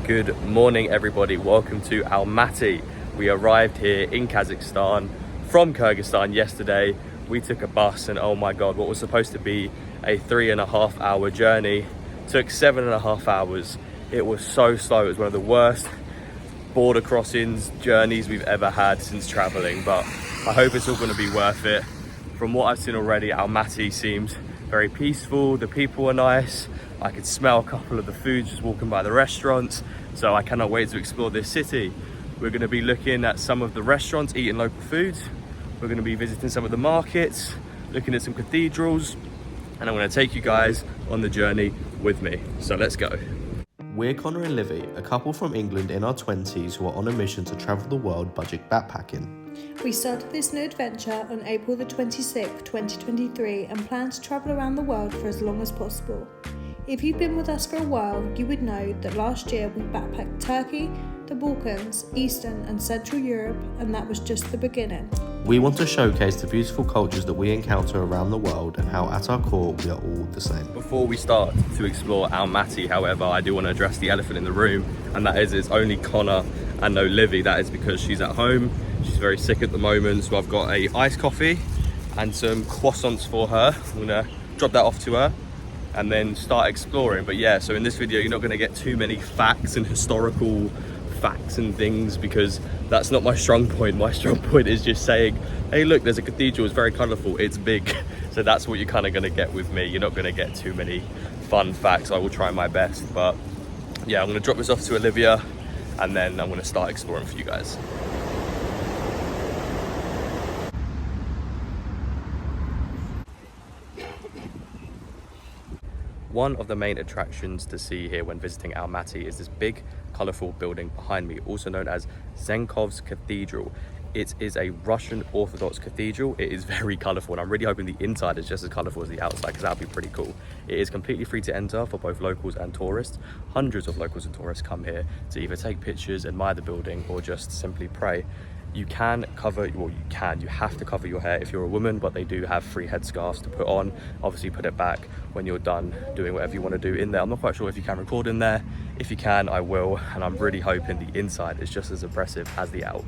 Good morning everybody, welcome to Almaty. We arrived here in Kazakhstan from Kyrgyzstan yesterday. We took a bus and oh my god, what was supposed to be a 3.5 hour journey took 7.5 hours. It was so slow. It was one of the worst border crossings journeys we've ever had since traveling, but I hope it's all going to be worth it. From what I've seen already, Almaty seems very peaceful, the people are nice. I could smell a couple of the foods just walking by the restaurants, so I cannot wait to explore this city. We're going to be looking at some of the restaurants, eating local foods. We're going to be visiting some of the markets, looking at some cathedrals, and I'm going to take you guys on the journey with me. So let's go. We're Connor and Livvy, a couple from England in our 20s who are on a mission to travel the world budget backpacking. We started this new adventure on April the 26th, 2023 and plan to travel around the world for as long as possible. If you've been with us for a while, you would know that last year we backpacked Turkey, the Balkans, Eastern and Central Europe, and that was just the beginning. We want to showcase the beautiful cultures that we encounter around the world and how at our core we are all the same. Before we start to explore Almaty, however, I do want to address the elephant in the room, and that is it's only Connor and no Livvy. That is because she's at home. She's very sick at the moment, so I've got a iced coffee and some croissants for her. I'm gonna drop that off to her and then start exploring. But yeah, so in this video you're not going to get too many facts and historical facts and things because that's not my strong point. My strong point is just saying, hey look, there's a cathedral, it's very colourful, it's big. So that's what you're kind of going to get with me. You're not going to get too many fun facts. I will try my best, but yeah, I'm going to drop this off to Olivia and then I'm going to start exploring for you guys. One of the main attractions to see here when visiting Almaty is this big, colourful building behind me, also known as Zenkov's Cathedral. It is a Russian Orthodox cathedral. It is very colourful, and I'm really hoping the inside is just as colourful as the outside, because that would be pretty cool. It is completely free to enter for both locals and tourists. Hundreds of locals and tourists come here to either take pictures, admire the building, or just simply pray. You can cover, well you have to cover your hair if you're a woman, but they do have free headscarves to put on. Obviously put it back when you're done doing whatever you want to do in there. I'm not quite sure if you can record in there. If you can, I will, and I'm really hoping the inside is just as impressive as the out.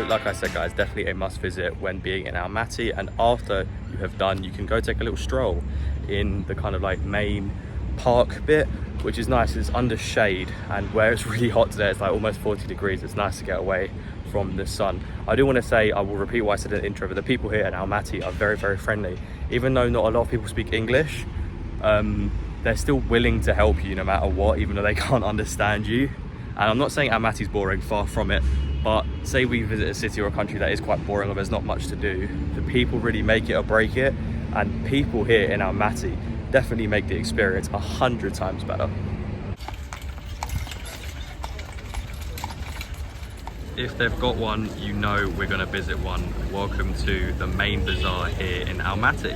Like I said guys, definitely a must visit when being in Almaty, and after you have done, you can go take a little stroll in the kind of like main park bit, which is nice. It's under shade, and where it's really hot today, it's like almost 40 degrees. It's nice to get away from the sun. I do want to say, I will repeat what I said in the intro, but the people here in Almaty are very, very friendly. Even though not a lot of people speak English, they're still willing to help you no matter what, even though they can't understand you. And I'm not saying Almaty's boring, far from it. But say we visit a city or a country that is quite boring or there's not much to do, the people really make it or break it, and people here in Almaty definitely make the experience 100 times better. If they've got one, you know we're going to visit one. Welcome to the main bazaar here in Almaty,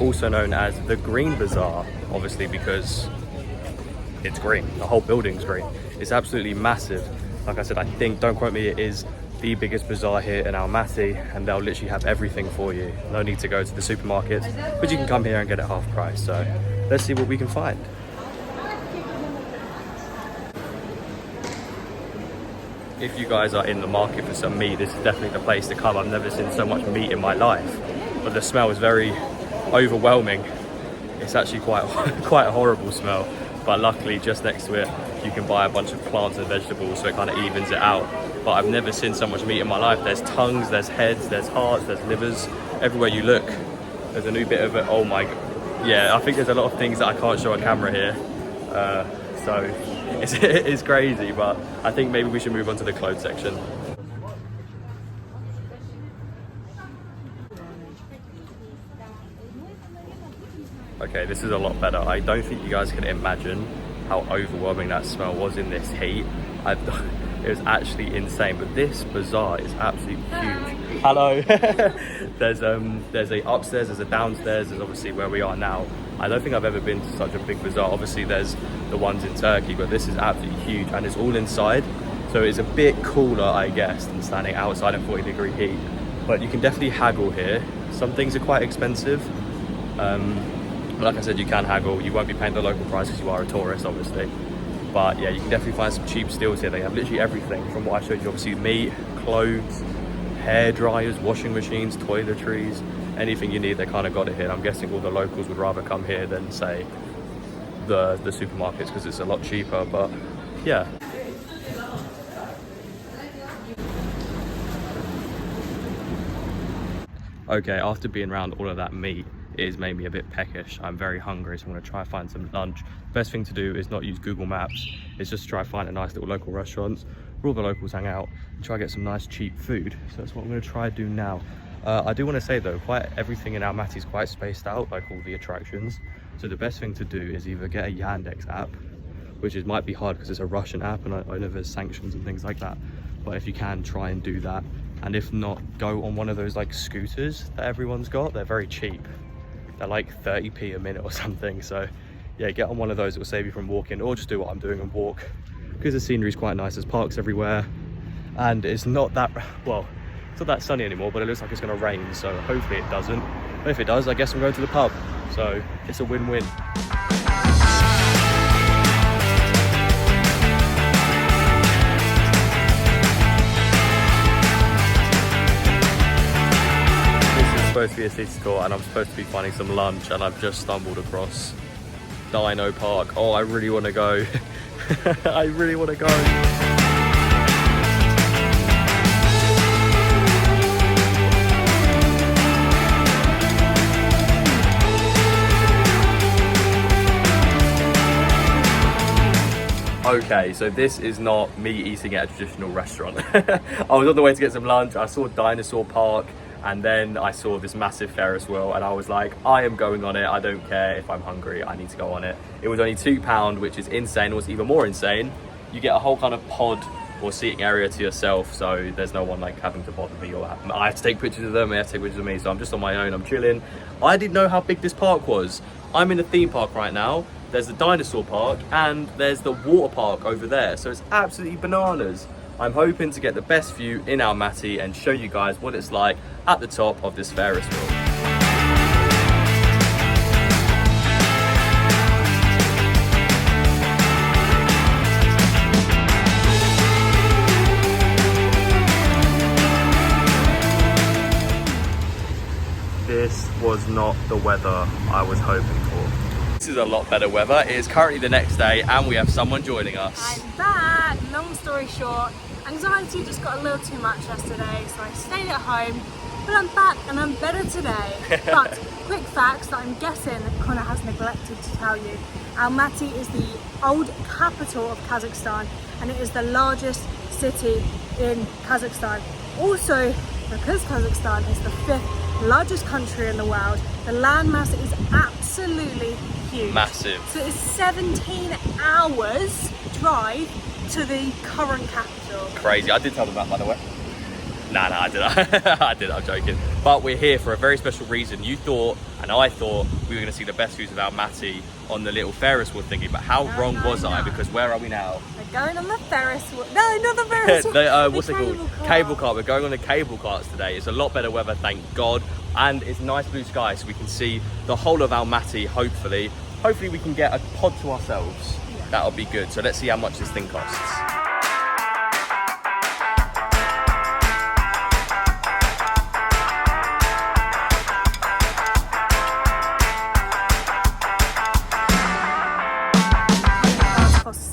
also known as the Green Bazaar, obviously because it's green. The whole building's green. It's absolutely massive. Like I said, I think, don't quote me, it is the biggest bazaar here in Almaty, and they'll literally have everything for you. No need to go to the supermarkets, but you can come here and get it half price. So let's see what we can find. If you guys are in the market for some meat, this is definitely the place to come. I've never seen so much meat in my life, but the smell is very overwhelming. It's actually quite a horrible smell, but luckily just next to it you can buy a bunch of plants and vegetables, so it kind of evens it out. But I've never seen so much meat in my life. There's tongues, there's heads, there's hearts, there's livers. Everywhere you look, there's a new bit of it. Oh my god. Yeah, I think there's a lot of things that I can't show on camera here. So it's crazy, but I think maybe we should move on to the clothes section. Okay, this is a lot better. I don't think you guys can imagine how overwhelming that smell was in this heat. It was actually insane, but this bazaar is absolutely huge. Hello. There's a upstairs, there's a downstairs, there's obviously where we are now. I don't think I've ever been to such a big bazaar. Obviously there's the ones in Turkey, but this is absolutely huge and it's all inside. So it's a bit cooler, I guess, than standing outside in 40-degree heat. But you can definitely haggle here. Some things are quite expensive. Like I said, you can haggle. You won't be paying the local price because you are a tourist, obviously. But yeah, you can definitely find some cheap steals here. They have literally everything from what I showed you. Obviously meat, clothes, hair dryers, washing machines, toiletries, anything you need, they kind of got it here. I'm guessing all the locals would rather come here than say the supermarkets because it's a lot cheaper, but yeah. Okay, after being around all of that meat, it has made me a bit peckish. I'm very hungry, so I'm going to try to find some lunch. Best thing to do is not use Google Maps, it's just try to find a nice little local restaurants where all the locals hang out and try to get some nice cheap food. So that's what I'm going to try to do now. I do want to say though, quite everything in Almaty is quite spaced out, like all the attractions. So the best thing to do is either get a Yandex app, which might be hard because it's a Russian app and I know there's sanctions and things like that. But if you can, try and do that. And if not, go on one of those like scooters that everyone's got. They're very cheap. They're like 30p a minute or something. So yeah, get on one of those. It will save you from walking, or just do what I'm doing and walk, because the scenery is quite nice. There's parks everywhere and it's not that, well, it's not that sunny anymore, but it looks like it's going to rain. So hopefully it doesn't. But if it does, I guess I'm going to the pub. So it's a win-win. Supposed to be a city tour and I'm supposed to be finding some lunch, and I've just stumbled across Dino Park. Oh, I really want to go. I really want to go. Okay, so this is not me eating at a traditional restaurant. I was on the way to get some lunch. I saw Dinosaur Park, and then I saw this massive Ferris wheel and I was like, I am going on it. I don't care if I'm hungry, I need to go on it. It was only £2, which is insane. What's even more insane, you get a whole kind of pod or seating area to yourself, so there's no one like having to bother me, or I have to take pictures of them, they have to take pictures of me, so I'm just on my own, I'm chilling. I didn't know how big this park was. I'm in a theme park right now. There's the dinosaur park and there's the water park over there, so it's absolutely bananas. I'm hoping to get the best view in Almaty and show you guys what it's like at the top of this Ferris wheel. This was not the weather I was hoping for. This is a lot better weather. It is currently the next day and we have someone joining us. I'm back. Long story short, anxiety just got a little too much yesterday, so I stayed at home, but I'm back and I'm better today. But quick facts that I'm guessing Connor has neglected to tell you. Almaty is the old capital of Kazakhstan and it is the largest city in Kazakhstan. Also, because Kazakhstan is the 5th largest country in the world, the landmass is absolutely huge. Massive. So it's 17 hours drive to the current capital. Crazy. I did tell them that, by the way. Nah, I didn't. I did, I'm joking. But we're here for a very special reason. You thought, and I thought, we were going to see the best views of Almaty on the little Ferris wheel thingy, but how wrong was I? Because where are we now? We're going on the Ferris wheel. No, not the Ferris wheel. What's it called? Cable car. We're going on the cable carts today. It's a lot better weather, thank God. And it's nice blue sky, so we can see the whole of Almaty, hopefully. Hopefully we can get a pod to ourselves. Yeah. That'll be good. So let's see how much this thing costs.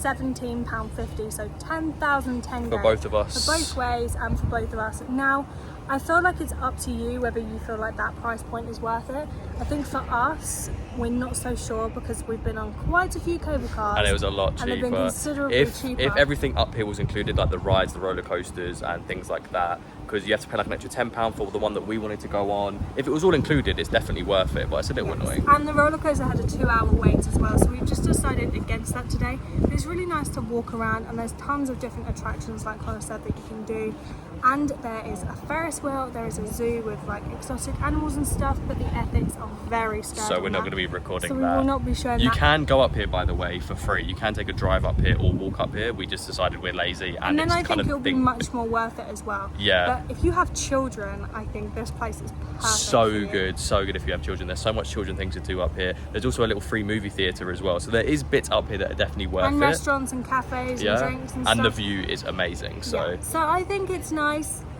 £17.50, so 10,000 tenge for both of us. For both ways and for both of us. Now, I feel like it's up to you whether you feel like that price point is worth it. I think for us, we're not so sure because we've been on quite a few cable cars. And it was a lot cheaper. And they've been considerably cheaper. If everything up here was included, like the rides, the roller coasters and things like that, because you have to pay like an extra £10 for the one that we wanted to go on. If it was all included, it's definitely worth it, but it's a little annoying. And the roller coaster had a 2-hour wait as well, so we've just decided against that today. But it's really nice to walk around, and there's tons of different attractions, like Connor said, that you can do. And there is a Ferris wheel, there is a zoo with like exotic animals and stuff, but the ethics are very strict. So we're not going to be recording that. So we will not be showing that. You can go up here, by the way, for free. You can take a drive up here or walk up here. We just decided we're lazy, and then it's I kind think of it'll be much more worth it as well. Yeah. But if you have children, I think this place is perfect. So good if you have children. There's so much children things to do up here. There's also a little free movie theatre as well. So there is bits up here that are definitely worth it. And restaurants and cafes and drinks and stuff. And the view is amazing. So So I think it's nice.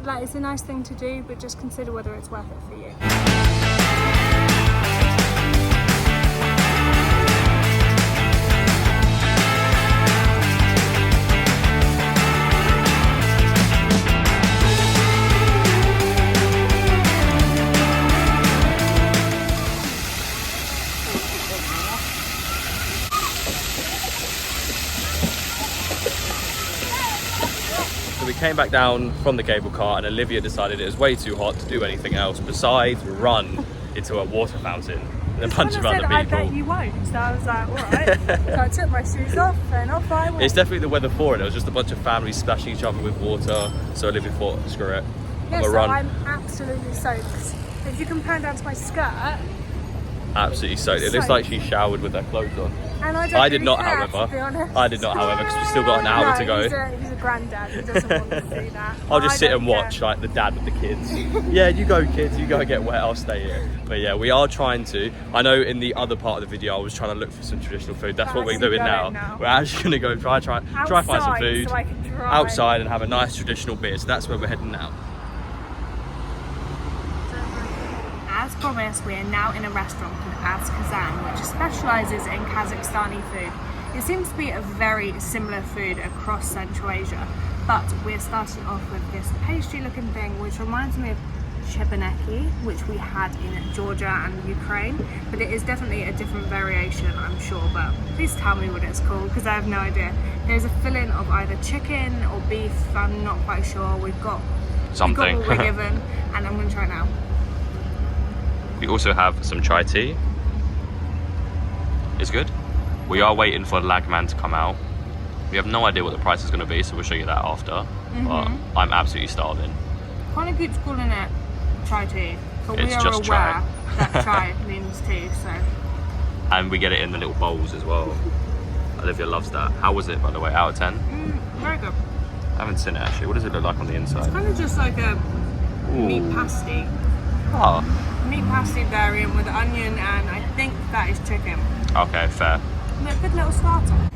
Like, it's a nice thing to do, but just consider whether it's worth it for you. So we came back down from the cable car and Olivia decided it was way too hot to do anything else besides run into a water fountain with a bunch of other people. I bet you won't, so I was like, alright. So I took my shoes off and off I went. It's definitely the weather for it. It was just a bunch of families splashing each other with water. So Olivia thought, screw it. Yeah, so run. I'm absolutely soaked. If you compare down to my skirt, absolutely soaked. It looks like she showered with her clothes on. And I did not, care, however. to be honest. I did not, however, because we've still got an hour to go. He's a granddad. He doesn't want to do that. I'll just sit and care. watch, like the dad with the kids. Yeah, you go, kids. You go and get wet. I'll stay here. But yeah, we are trying to. I know in the other part of the video, I was trying to look for some traditional food. That's what we're doing now. We're actually going to go try find some food so I can drive. outside and have a nice traditional beer. So that's where we're heading now. As promised, we are now in a restaurant called Kazakh, which specialises in Kazakhstani food. It seems to be a very similar food across Central Asia, but we're starting off with this pastry-looking thing, which reminds me of chebeneki, which we had in Georgia and Ukraine, but it is definitely a different variation, I'm sure. But please tell me what it's called, because I have no idea. There's a filling of either chicken or beef. I'm not quite sure. We've got Something. what we're given, and I'm going to try it now. We also have some chai tea. It's good. We are waiting for the Lagman to come out. We have no idea what the price is going to be, so we'll show you that after. But I'm absolutely starving. Connor keeps calling it chai tea, but It's we are just aware chai. that chai means tea, so. And we get it in the little bowls as well. Olivia loves that. How was it, by the way? Out of 10? Very good. I haven't seen it actually. What does it look like on the inside? Kind of just like a meat pasty. Oh, Meat pasty variant with onion, and I think that is chicken. okay, fair. But a good little starter.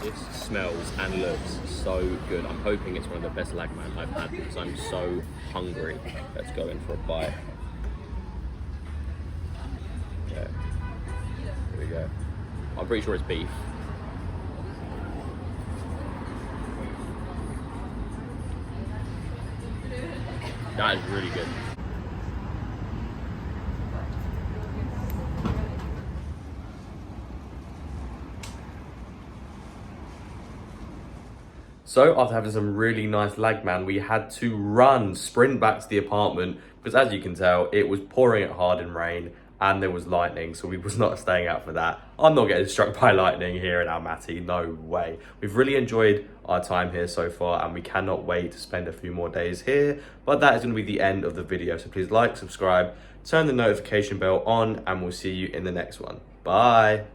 This smells and looks so good. I'm hoping it's one of the best Lagman I've had because I'm so hungry. Let's go in for a bite. Yeah. Here we go. I'm pretty sure it's beef. That is really good. So after having some really nice Lagman, we had to sprint back to the apartment because as you can tell, it was pouring it hard in rain and there was lightning, so we was not staying out for that. I'm not getting struck by lightning here in Almaty, no way. We've really enjoyed our time here so far and we cannot wait to spend a few more days here, but that is going to be the end of the video. So please like, subscribe, turn the notification bell on, and we'll see you in the next one. Bye.